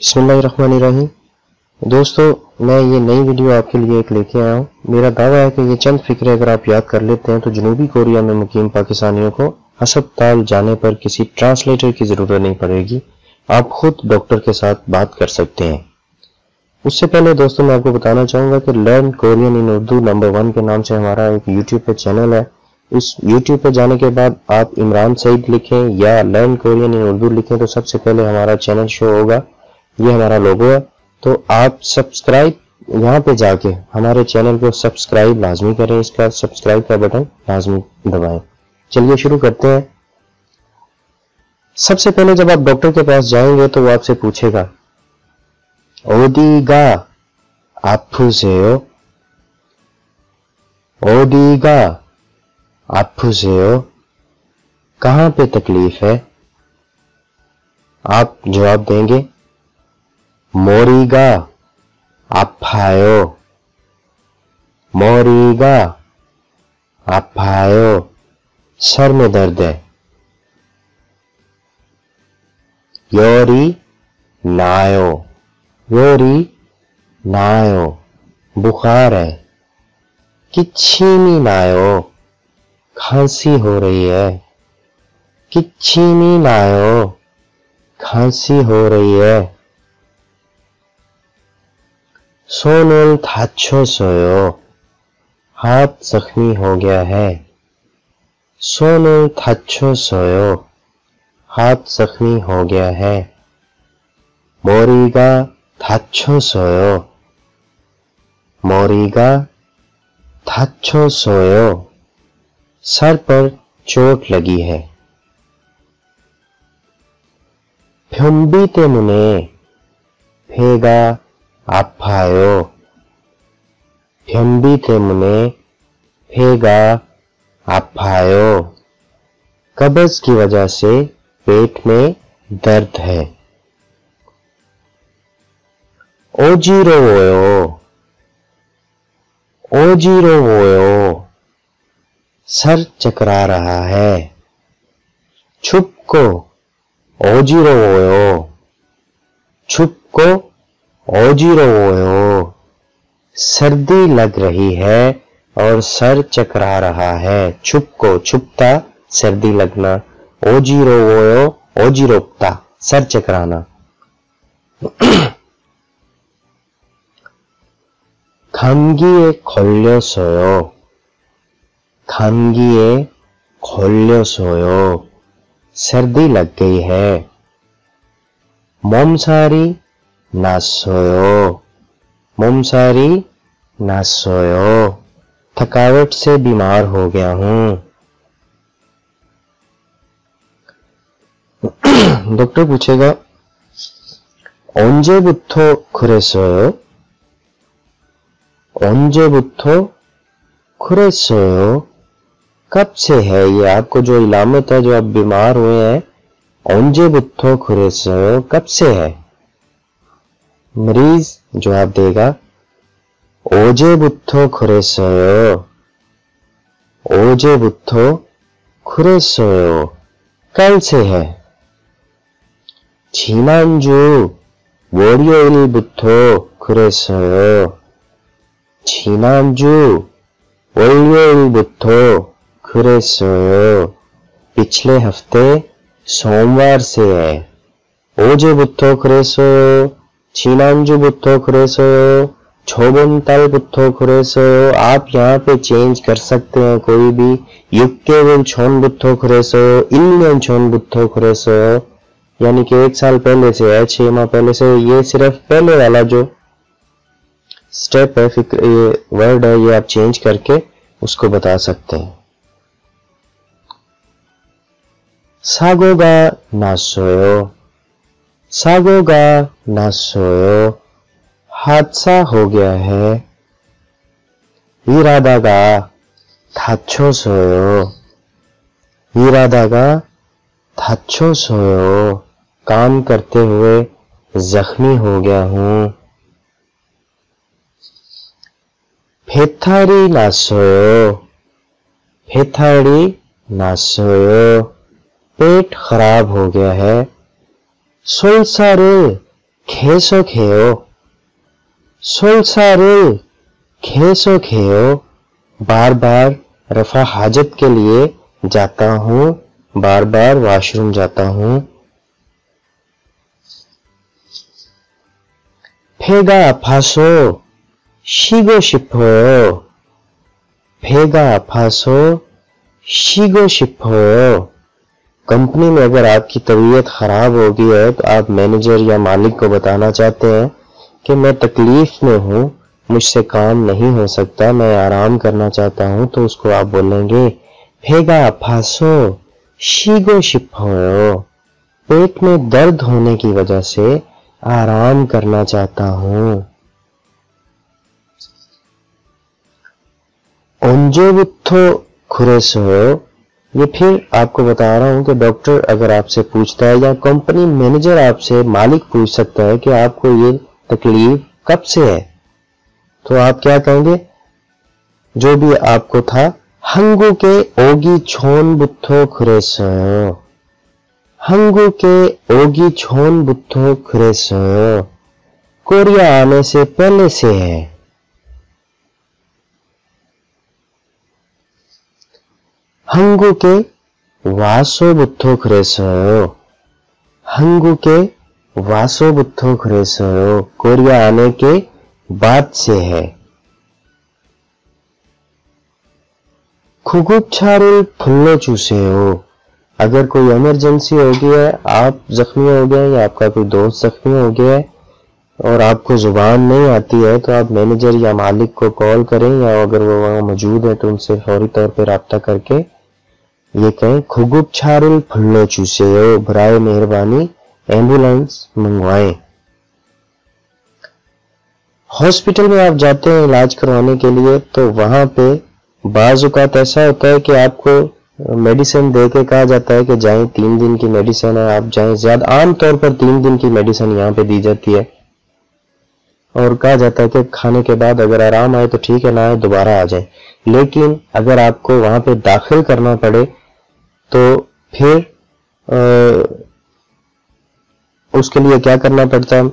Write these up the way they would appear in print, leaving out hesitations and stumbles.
बिस्मिल्लाहिर्रहमानिर्रहीम। दोस्तों, मैं ये नई वीडियो आपके लिए एक लेके आया हूँ। मेरा दावा है कि ये चंद फिक्रे अगर आप याद कर लेते हैं तो जनूबी कोरिया में मुकीम पाकिस्तानियों को अस्पताल जाने पर किसी ट्रांसलेटर की ज़रूरत नहीं पड़ेगी। आप खुद डॉक्टर के साथ बात कर सकते हैं। उससे पहले दोस्तों मैं आपको बताना चाहूँगा कि लर्न कोरियन इन उर्दू नंबर 1 के नाम से हमारा एक यूट्यूब पे चैनल है। इस यूट्यूब पे जाने के बाद आप इमरान सईद लिखें या लर्न कोरियन इन उर्दू लिखें तो सबसे पहले हमारा चैनल शो होगा। ये हमारा लोगो है, तो आप सब्सक्राइब यहाँ पे जाके हमारे चैनल को सब्सक्राइब लाजमी करें। इसका सब्सक्राइब का बटन लाजमी दबाएं। चलिए शुरू करते हैं। सबसे पहले जब आप डॉक्टर के पास जाएंगे तो वो आपसे पूछेगा ओडीगा आफुसेयो, ओडीगा आफुसेयो, कहाँ पे तकलीफ है? आप जवाब देंगे मोरीगा आफायो, मोरीगा आफायो, सर में दर्द है। योरी नायो, योरी नायो, बुखार है। किच्छीनी नायो, खांसी हो रही है। किच्छीनी नायो, खांसी हो रही है। सोनल 다쳤어요, हाथ जख्मी हो गया है। सोनल 다쳤어요, हाथ जख्मी हो गया है। 머리가 다쳤어요, 머리가 다쳤어요, सर पर चोट लगी है। 변비 때문에 배가 아파요, 변비 때문에 배가 아파요, कब्ज की वजह से पेट में दर्द है। 어지러워요, 어지러워요, सर चकरा रहा है। 춥고 어지러워요, 춥고 어지러워요, सर्दी लग रही है और सर चकरा रहा है। 춥고, 춥다, सर्दी लगना। 어지러워요, 어지럽다, सर चकराना। 감기에 걸려서요, 감기에 걸려서요, सर्दी लग गई है। 몸살이 났어요, 몸살이 났어요, थकावट से बीमार हो गया हूं। डॉक्टर पूछेगा 언제부터 그랬어요? 언제부터 그랬어요, कब से है? ये आपको जो इलामत है, जो आप बीमार हुए हैं, 언제부터 그랬어요, कब से है? मरीज जवाब देगा 어제부터 그랬어요, 어제부터 그랬어요, कल से है। 지난주 월요일부터 그랬어요, 지난주 월요일부터 그랬어요, पिछले हफ्ते सोमवार से है। 어제부터 그랬어요, 지난주부터 그랬어요, 저번 달부터 그랬어요। आप यहाँ पे चेंज कर सकते हैं कोई भी। 6개월 전부터 그랬어요, 1년 전부터 그랬어요, यानी कि 1 साल पहले से है, 6 माह पहले से। ये सिर्फ पहले वाला जो स्टेप है, फिक्र, ये वर्ड है, ये आप चेंज करके उसको बता सकते हैं। 사고가 났어요, 사고가 났어요, हादसा हो गया है। 일하다가 다쳤어요, 일하다가 다쳤어요, काम करते हुए जख्मी हो गया हूं। 배탈이 났어요, 배탈이 났어요, पेट खराब हो गया है। 솔사를 계속해요. 솔사를 계속해요. बार बार रफा हाजत के लिए जाता हूँ, बार बार वॉशरूम जाता हूँ। 배가 아파서 쉬고 싶어요. 배가 아파서 쉬고 싶어요। कंपनी में अगर आपकी तबीयत खराब हो गई है तो आप मैनेजर या मालिक को बताना चाहते हैं कि मैं तकलीफ में हूँ, मुझसे काम नहीं हो सकता, मैं आराम करना चाहता हूँ, तो उसको आप बोलेंगे 배가 아파서 쉬고 싶어요। पेट में दर्द होने की वजह से आराम करना चाहता हूँ। 언제부터 그래서요? ये फिर आपको बता रहा हूं कि डॉक्टर अगर आपसे पूछता है या कंपनी मैनेजर आपसे, मालिक पूछ सकता है कि आपको ये तकलीफ कब से है, तो आप क्या कहेंगे? जो भी आपको था, 한국에 오기 전부터 그랬어요। 한국에 오기 전부터 그랬어요। कोरिया आने से पहले से है। 한국에 와서부터 그랬어요। 한국에 와서부터 그랬어요। कोरिया आने के बाद से है। 구급차를 불러주세요। अगर कोई इमरजेंसी हो गया है, आप जख्मी हो गए या आपका कोई दोस्त जख्मी हो गया है और आपको जुबान नहीं आती है, तो आप मैनेजर या मालिक को कॉल करें, या अगर वो वहां मौजूद है तो उनसे फौरी तौर पर राब्ता करके ये कहें 구급차를 불러주세요, बराए मेहरबानी एम्बुलेंस मंगवाएं। हॉस्पिटल में आप जाते हैं इलाज करवाने के लिए, तो वहां पे बाज़ औक़ात ऐसा होता है कि आपको मेडिसिन दे के कहा जाता है कि जाएं, 3 दिन की मेडिसिन है, आप जाएं। ज्यादा आमतौर पर 3 दिन की मेडिसिन यहाँ पे दी जाती है और कहा जाता है कि खाने के बाद अगर आराम आए तो ठीक है, ना आए दोबारा आ जाए। लेकिन अगर आपको वहां पे दाखिल करना पड़े तो फिर उसके लिए क्या करना पड़ता है?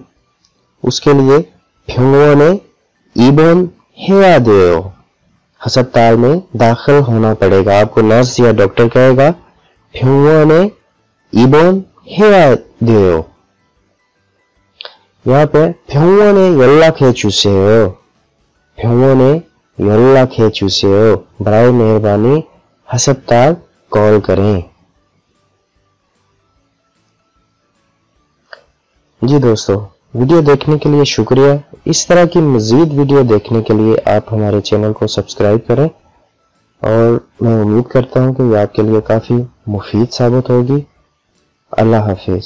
उसके लिए 병원에 입원해야 돼요। अस्पताल में दाखिल होना पड़ेगा। आपको नर्स या डॉक्टर कहेगा 병원에 입원해야 돼요। यहाँ पे 병원에 연락해 주세요, 병원에 연락해 주세요, बराए मेहरबानी अस्पताल कॉल करें। जी दोस्तों, वीडियो देखने के लिए शुक्रिया। इस तरह की मजीद वीडियो देखने के लिए आप हमारे चैनल को सब्सक्राइब करें और मैं उम्मीद करता हूं कि ये आपके लिए काफी मुफीद साबित होगी। अल्लाह हाफिज।